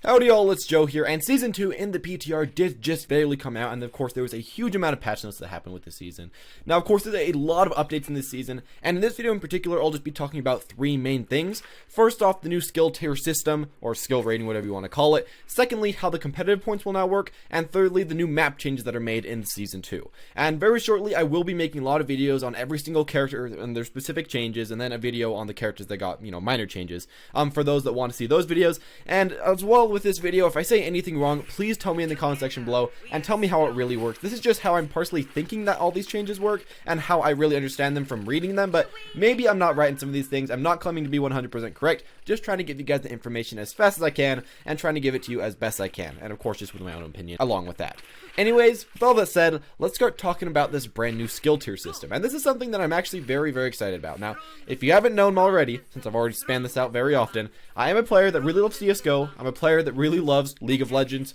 Howdy y'all, it's Joe here, and Season 2 in the PTR did just barely come out, and of course there was a huge amount of patch notes that happened with this season. Now of course there's a lot of updates in this season, and in this video in particular I'll just be talking about three main things. First off, the new skill tier system, or skill rating, whatever you want to call it. Secondly, how the competitive points will now work, and thirdly, the new map changes that are made in Season 2. And very shortly I will be making a lot of videos on every single character and their specific changes, and then a video on the characters that got, minor changes, for those that want to see those videos. And as well with this video, if I say anything wrong, please tell me in the comment section below and tell me how it really works. This is just how I'm personally thinking that all these changes work and how I really understand them from reading them, but maybe I'm not right in some of these things. I'm not claiming to be 100% correct, just trying to give you guys the information as fast as I can and trying to give it to you as best I can, and of course just with my own opinion along with that. Anyways, with all that said, let's start talking about this brand new skill tier system, and this is something that I'm actually very excited about. Now, if you haven't known already, since I've already spanned this out very often, I am a player that really loves CSGO, I'm a player that really loves League of Legends,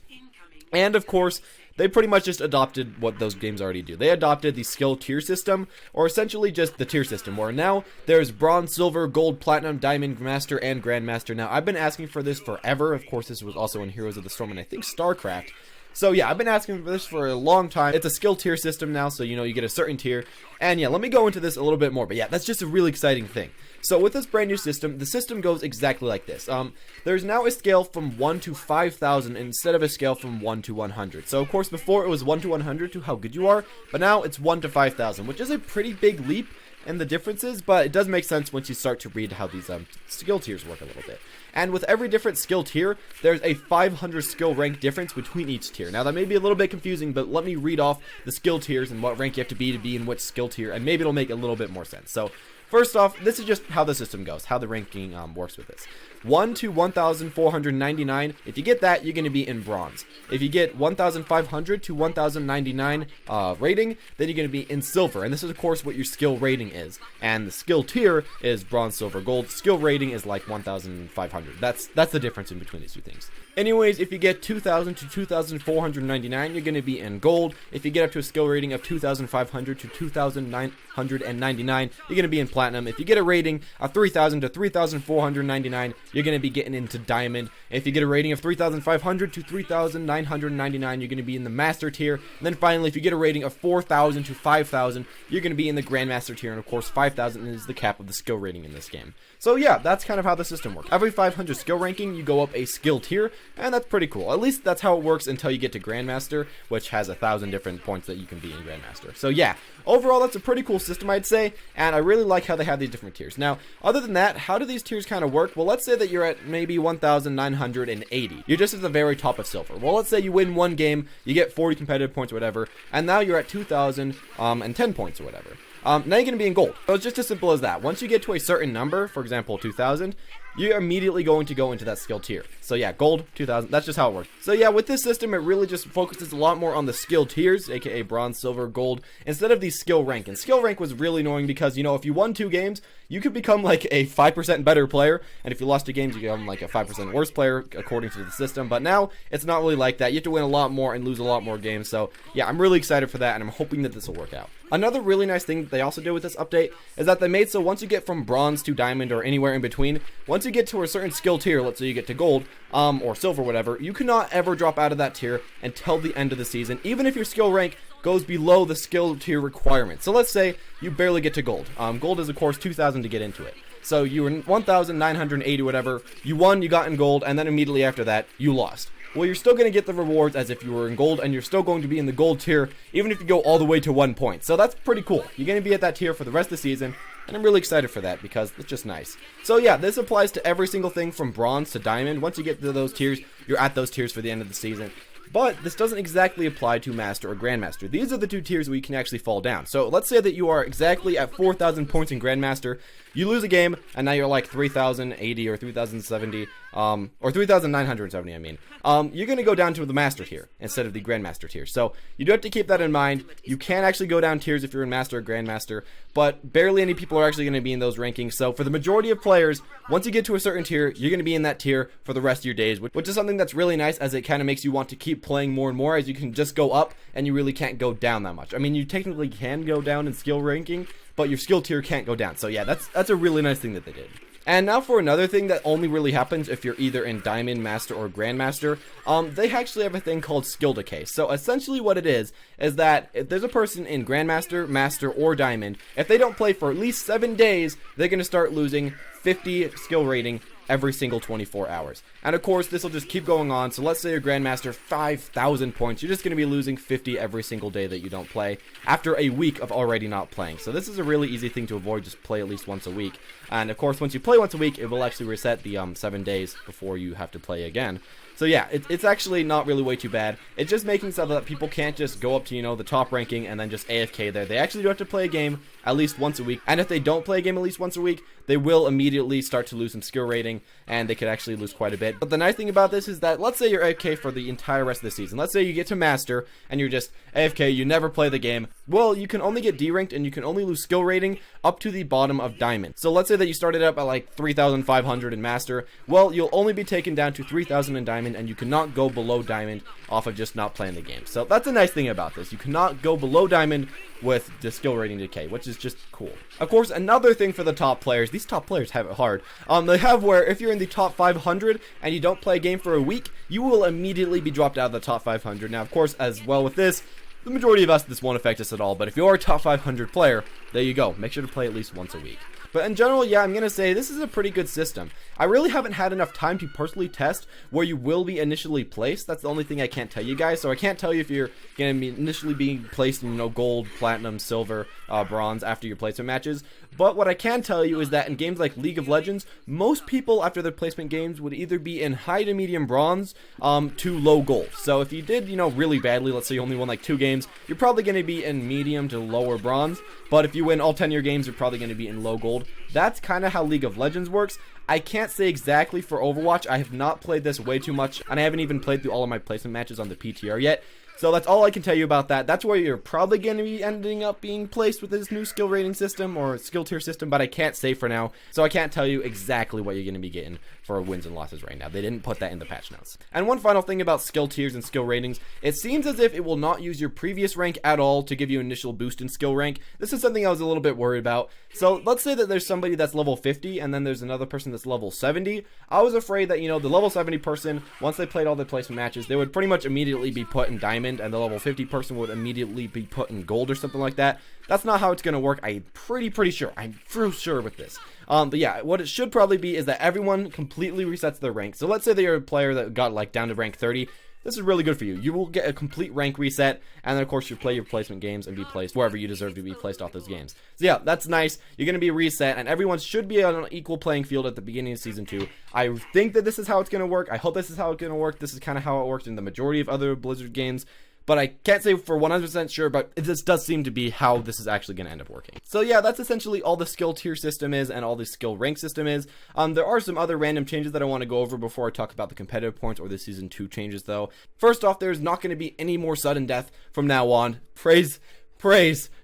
and of course, they pretty much just adopted what those games already do. They adopted the skill tier system, or essentially just the tier system, where now there's bronze, silver, gold, platinum, diamond, master, and grandmaster. Now, I've been asking for this forever. Of course, this was also in Heroes of the Storm and I think StarCraft. So yeah, I've been asking for this for a long time. It's a skill tier system now, so you get a certain tier. And yeah, let me go into this a little bit more, but yeah, that's just a really exciting thing. So with this brand new system, the system goes exactly like this. There's now a scale from 1 to 5,000 instead of a scale from 1 to 100. So of course before it was 1 to 100 to how good you are, but now it's 1 to 5,000, which is a pretty big leap in the differences, but it does make sense once you start to read how these skill tiers work a little bit. And with every different skill tier, there's a 500 skill rank difference between each tier. Now that may be a little bit confusing, but let me read off the skill tiers and what rank you have to be in which skill tier, and maybe it'll make a little bit more sense. So first off, this is just how the system goes, how the ranking works with this. 1 to 1,499, if you get that, you're going to be in bronze. If you get 1,500 to 1,099 rating, then you're going to be in silver. And this is, of course, what your skill rating is. And the skill tier is bronze, silver, gold. Skill rating is like 1,500. That's the difference in between these two things. Anyways, if you get 2,000 to 2,499, you're going to be in gold. If you get up to a skill rating of 2,500 to 2,999, you're going to be in platinum. If you get a rating of 3,000 to 3,499, you're going to be getting into diamond. If you get a rating of 3,500 to 3,999, you're going to be in the master tier. And then finally, if you get a rating of 4,000 to 5,000, you're going to be in the grandmaster tier. And of course, 5,000 is the cap of the skill rating in this game. So yeah, that's kind of how the system works. Every 500 skill ranking, you go up a skill tier, and that's pretty cool. At least that's how it works until you get to grandmaster, which has 1,000 different points that you can be in grandmaster. So yeah, overall, that's a pretty cool system, I'd say, and I really like how they have these different tiers. Now, other than that, how do these tiers kind of work? Well, let's say that you're at maybe 1,980. You're just at the very top of silver. Well, let's say you win one game, you get 40 competitive points or whatever, and now you're at 2,010 points or whatever. Now you're going to be in gold. So it's just as simple as that. Once you get to a certain number, for example 2,000, you're immediately going to go into that skill tier. So yeah, gold, 2,000, that's just how it works. So yeah, with this system, it really just focuses a lot more on the skill tiers, aka bronze, silver, gold, instead of the skill rank. And skill rank was really annoying because, if you won 2 games, you could become like a 5% better player, and if you lost 2 games, you become like a 5% worse player, according to the system. But now, it's not really like that. You have to win a lot more and lose a lot more games. So yeah, I'm really excited for that, and I'm hoping that this will work out. Another really nice thing that they also did with this update is that they made so once you get from bronze to diamond or anywhere in between, once you get to a certain skill tier, let's say you get to gold, or silver, whatever, you cannot ever drop out of that tier until the end of the season, even if your skill rank goes below the skill tier requirement. So let's say you barely get to gold. Gold is of course 2,000 to get into it. So you were 1,980 whatever, you won, you got in gold, and then immediately after that, you lost. Well, you're still going to get the rewards as if you were in gold, and you're still going to be in the gold tier, even if you go all the way to 1 point. So that's pretty cool. You're going to be at that tier for the rest of the season, and I'm really excited for that because it's just nice. So yeah, this applies to every single thing from bronze to diamond. Once you get to those tiers, you're at those tiers for the end of the season. But this doesn't exactly apply to Master or Grandmaster. These are the 2 tiers where you can actually fall down. So let's say that you are exactly at 4,000 points in Grandmaster. You lose a game, and now you're like 3,080 or 3,070, or 3,970, I mean. You're going to go down to the Master tier instead of the Grandmaster tier. So you do have to keep that in mind. You can actually go down tiers if you're in Master or Grandmaster, but barely any people are actually going to be in those rankings. So for the majority of players, once you get to a certain tier, you're going to be in that tier for the rest of your days, which is something that's really nice, as it kind of makes you want to keep playing more and more, as you can just go up and you really can't go down that much. I mean, you technically can go down in skill ranking, but your skill tier can't go down. So yeah, that's a really nice thing that they did. And now for another thing that only really happens if you're either in Diamond, Master, or Grandmaster, they actually have a thing called skill decay. So essentially what it is that if there's a person in Grandmaster, Master, or Diamond, if they don't play for at least 7 days, they're going to start losing 50 skill rating every single 24 hours. And of course, this will just keep going on. So let's say you're Grandmaster 5,000 points. You're just going to be losing 50 every single day that you don't play after a week of already not playing. So this is a really easy thing to avoid. Just play at least once a week. And of course, once you play once a week, it will actually reset the 7 days before you have to play again. So yeah, it's actually not really way too bad. It's just making so that people can't just go up to, you know, the top ranking and then just AFK there. They actually do have to play a game at least once a week. And if they don't play a game at least once a week, they will immediately start to lose some skill rating, and they could actually lose quite a bit. But the nice thing about this is that, let's say you're AFK for the entire rest of the season. Let's say you get to Master, and you're just AFK, you never play the game. Well, you can only get D-ranked, and you can only lose skill rating up to the bottom of Diamond. So let's say that you started up at like 3,500 in Master. Well, you'll only be taken down to 3,000 in Diamond, and you cannot go below Diamond off of just not playing the game. So that's a nice thing about this. You cannot go below Diamond with the skill rating decay, which is just cool. Of course, another thing for the top players, these top players have it hard. They have where if you're in the top 500 and you don't play a game for a week, you will immediately be dropped out of the top 500. Now, of course, as well with this, the majority of us, this won't affect us at all, but if you're a top 500 player, there you go. Make sure to play at least once a week. But in general, yeah, I'm going to say this is a pretty good system. I really haven't had enough time to personally test where you will be initially placed. That's the only thing I can't tell you guys. So I can't tell you if you're going to be initially being placed in, you know, gold, platinum, silver, bronze after your placement matches. But what I can tell you is that in games like League of Legends, most people after their placement games would either be in high to medium bronze to low gold. So if you did, you know, really badly, let's say you only won like 2 games, you're probably going to be in medium to lower bronze. But if you win all 10 of your games, you're probably going to be in low gold. That's kind of how League of Legends works. I can't say exactly for Overwatch. I have not played this way too much, and I haven't even played through all of my placement matches on the PTR yet. So that's all I can tell you about that. That's where you're probably going to be ending up being placed with this new skill rating system or skill tier system, but I can't say for now. So I can't tell you exactly what you're going to be getting for wins and losses right now. They didn't put that in the patch notes. And one final thing about skill tiers and skill ratings, it seems as if it will not use your previous rank at all to give you an initial boost in skill rank. This is something I was a little bit worried about. So let's say that there's somebody that's level 50 and then there's another person that's level 70. I was afraid that, you know, the level 70 person, once they played all the placement matches, they would pretty much immediately be put in Diamond, and the level 50 person would immediately be put in gold or something like that. That's not how it's going to work. I'm pretty sure. I'm for sure with this. But yeah, what it should probably be is that everyone completely resets their rank. So let's say that you're a player that got like down to rank 30. This is really good for you. You will get a complete rank reset, and then of course you play your placement games and be placed wherever you deserve to be placed off those games. So yeah, that's nice. You're going to be reset, and everyone should be on an equal playing field at the beginning of Season 2. I think that this is how it's going to work. I hope this is how it's going to work. This is kind of how it worked in the majority of other Blizzard games. But I can't say for 100% sure, but this does seem to be how this is actually going to end up working. So yeah, that's essentially all the skill tier system is and all the skill rank system is. There are some other random changes that I want to go over before I talk about the competitive points or the Season 2 changes though. First off, there's not going to be any more sudden death from now on. Praise.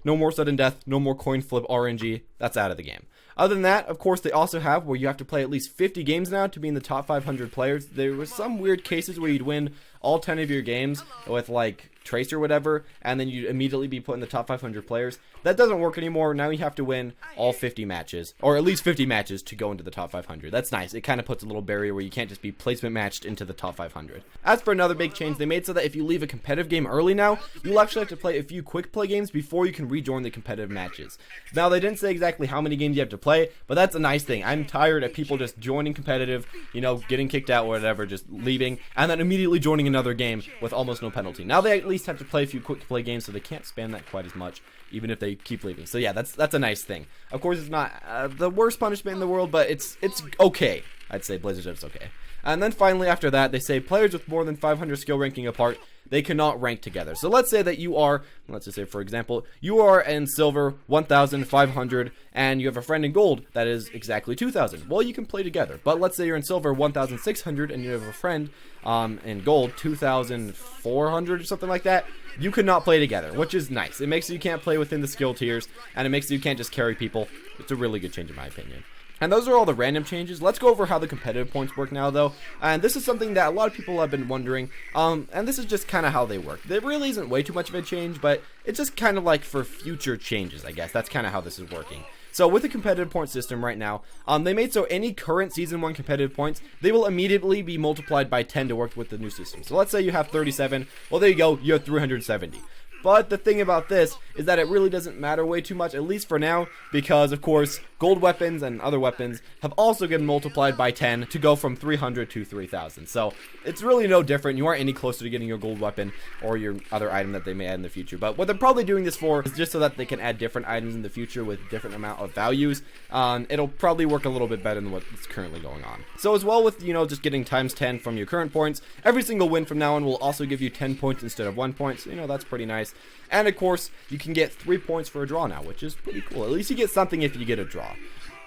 No more sudden death, no more coin flip RNG. That's out of the game. Other than that, of course, they also have where you have to play at least 50 games now to be in the top 500 players. There was some weird cases where you'd win all 10 of your games with like Trace or whatever, and then you'd immediately be put in the top 500 players. That doesn't work anymore. Now you have to win all 50 matches, or at least 50 matches to go into the top 500. That's nice. It kind of puts a little barrier where you can't just be placement matched into the top 500. As for another big change, they made so that if you leave a competitive game early now, you'll actually have to play a few quick play games before you can rejoin the competitive matches. Now, they didn't say exactly how many games you have to play, but that's a nice thing. I'm tired of people just joining competitive, you know, getting kicked out or whatever, just leaving, and then immediately joining another game with almost no penalty. Now they at least have to play a few quick play games, so they can't spam that quite as much, even if they keep leaving. So yeah, that's a nice thing. Of course, it's not the worst punishment in the world, but it's okay. I'd say Blizzard said it's okay. And then finally, after that, they say players with more than 500 skill ranking apart, they cannot rank together. So let's say that you are, let's just say for example, you are in silver 1,500 and you have a friend in gold that is exactly 2,000. Well, you can play together. But let's say you're in silver 1,600 and you have a friend in gold 2,400 or something like that. You could not play together, which is nice. It makes it you can't play within the skill tiers, and it makes it you can't just carry people. It's a really good change in my opinion. And those are all the random changes. Let's go over how the competitive points work now, though. And this is something that a lot of people have been wondering. And this is just kind of how they work. There really isn't way too much of a change, but it's just kind of like for future changes, I guess. That's kind of how this is working. So with the competitive point system right now, they made so any current Season 1 competitive points, they will immediately be multiplied by 10 to work with the new system. So let's say you have 37, well there you go, you have 370. But the thing about this is that it really doesn't matter way too much, at least for now, because of course gold weapons and other weapons have also been multiplied by 10 to go from 300 to 3000. So it's really no different. You aren't any closer to getting your gold weapon or your other item that they may add in the future. But what they're probably doing this for is just so that they can add different items in the future with different amount of values. It'll probably work a little bit better than what's currently going on. So as well with, just getting times 10 from your current points, every single win from now on will also give you 10 points instead of 1 point. So, that's pretty nice. And of course, you can get 3 points for a draw now, which is pretty cool. At least you get something if you get a draw.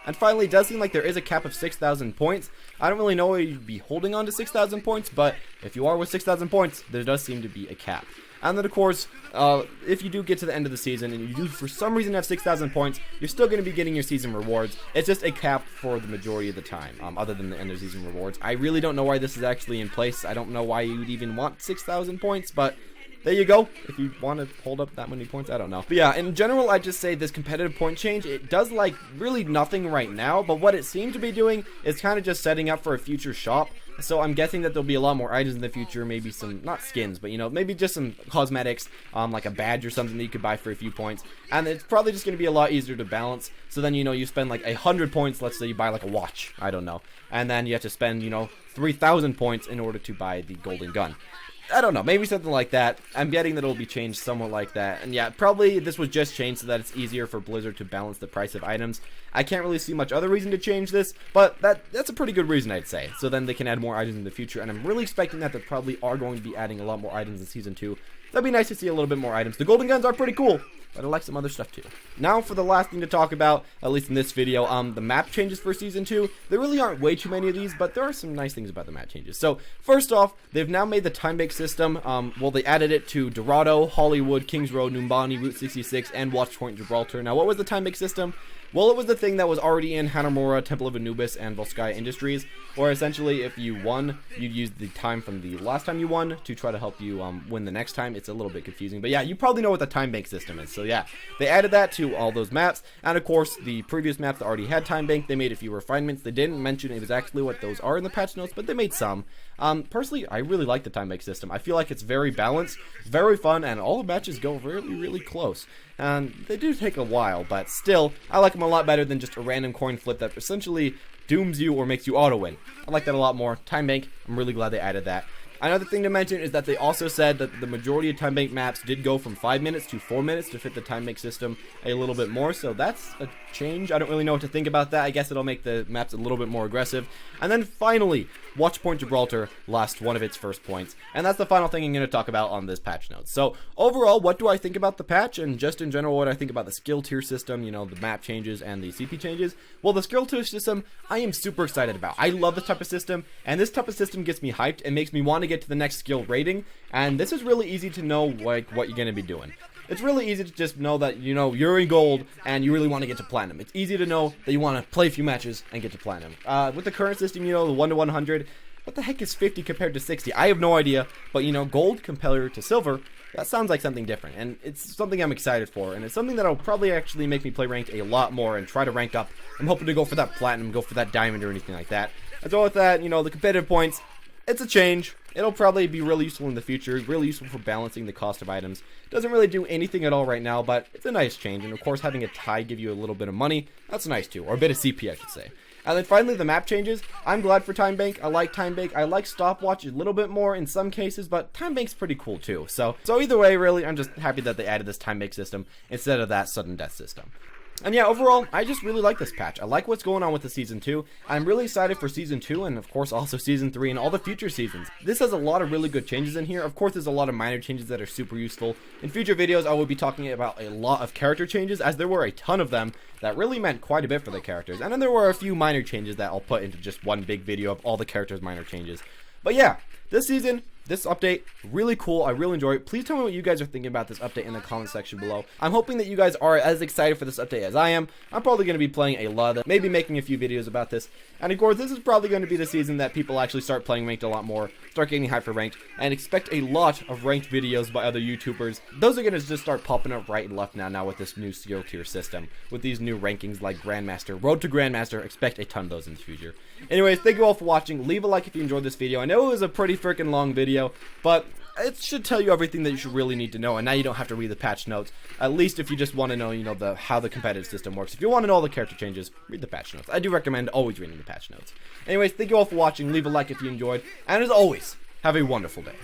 And finally, it does seem like there is a cap of 6,000 points. I don't really know where you'd be holding on to 6,000 points, but if you are with 6,000 points, there does seem to be a cap. And then of course, if you do get to the end of the season and you do for some reason have 6,000 points, you're still going to be getting your season rewards. It's just a cap for the majority of the time, other than the end of season rewards. I really don't know why this is actually in place. I don't know why you'd even want 6,000 points, but there you go. If you want to hold up that many points, I don't know. But yeah, in general, I just say this competitive point change, it does like really nothing right now, but what it seems to be doing is kind of just setting up for a future shop. So I'm guessing that there'll be a lot more items in the future, maybe some, not skins, but maybe just some cosmetics, like a badge or something that you could buy for a few points. And it's probably just going to be a lot easier to balance. So then, you spend like 100 points, let's say you buy like a watch, I don't know. And then you have to spend, 3,000 points in order to buy the golden gun. I don't know, maybe something like that. I'm getting that it'll be changed somewhat like that. And yeah, probably this was just changed so that it's easier for Blizzard to balance the price of items. I can't really see much other reason to change this, but that's a pretty good reason, I'd say. So then they can add more items in the future, and I'm really expecting that they probably are going to be adding a lot more items in Season 2. That'd be nice to see a little bit more items. The golden guns are pretty cool, but I like some other stuff too. Now for the last thing to talk about, at least in this video, the map changes for Season 2. There really aren't way too many of these, but there are some nice things about the map changes. So first off, they've now made the time-based system. They added it to Dorado, Hollywood, Kings Road, Numbani, Route 66, and Watchpoint Gibraltar. Now what was the time-based system? Well, it was the thing that was already in Hanamura, Temple of Anubis, and Volskaya Industries, where essentially if you won, you'd use the time from the last time you won to try to help you win the next time. It's a little bit confusing, but yeah, you probably know what the time bank system is. So yeah, they added that to all those maps, and of course, the previous maps that already had time bank, they made a few refinements. They didn't mention exactly what those are in the patch notes, but they made some. Personally, I really like the time bank system. I feel like it's very balanced, very fun, and all the matches go really, really close. And they do take a while, but still, I like them a lot better than just a random coin flip that essentially dooms you or makes you auto-win. I like that a lot more. Time bank, I'm really glad they added that. Another thing to mention is that they also said that the majority of time bank maps did go from 5 minutes to 4 minutes to fit the time bank system a little bit more, so that's a change. I don't really know what to think about that. I guess it'll make the maps a little bit more aggressive. And then finally, Watchpoint Gibraltar lost one of its first points, and that's the final thing I'm going to talk about on this patch notes. So overall, what do I think about the patch, and just in general what I think about the skill tier system, the map changes and the CP changes? Well, the skill tier system, I am super excited about. I love this type of system, and this type of system gets me hyped and makes me want to get to the next skill rating, and this is really easy to know like what you're going to be doing. It's really easy to just know that you're in gold and you really want to get to platinum. It's easy to know that you want to play a few matches and get to platinum. With the current system, the 1 to 100, what the heck is 50 compared to 60? I have no idea, but gold compared to silver, that sounds like something different, and it's something I'm excited for, and it's something that'll probably actually make me play ranked a lot more and try to rank up. I'm hoping to go for that platinum, go for that diamond or anything like that. As well with that, the competitive points, it's a change. It'll probably be really useful in the future, really useful for balancing the cost of items. Doesn't really do anything at all right now, but it's a nice change, and of course having a tie give you a little bit of money, that's nice too, or a bit of CP I should say. And then finally the map changes. I'm glad for time bank. I like time bank. I like stopwatch a little bit more in some cases, but time bank's pretty cool too. So either way, really, I'm just happy that they added this time bank system instead of that sudden death system. And yeah, overall, I just really like this patch. I like what's going on with the Season 2. I'm really excited for Season 2 and, of course, also Season 3 and all the future seasons. This has a lot of really good changes in here. Of course, there's a lot of minor changes that are super useful. In future videos, I will be talking about a lot of character changes, as there were a ton of them that really meant quite a bit for the characters. And then there were a few minor changes that I'll put into just one big video of all the characters' minor changes. But yeah, this season, this update, really cool. I really enjoy it. Please tell me what you guys are thinking about this update in the comment section below. I'm hoping that you guys are as excited for this update as I am. I'm probably going to be playing a lot of it, maybe making a few videos about this. And of course, this is probably going to be the season that people actually start playing ranked a lot more, start getting hyped for ranked, and expect a lot of ranked videos by other YouTubers. Those are going to just start popping up right and left now with this new skill tier system, with these new rankings like Grandmaster, Road to Grandmaster. Expect a ton of those in the future. Anyways, thank you all for watching. Leave a like if you enjoyed this video. I know it was a pretty freaking long video, but it should tell you everything that you should really need to know, and now you don't have to read the patch notes. At least if you just want to know, how the competitive system works. If you want to know all the character changes, read the patch notes. I do recommend always reading the patch notes. Anyways, thank you all for watching. Leave a like if you enjoyed, and as always, have a wonderful day.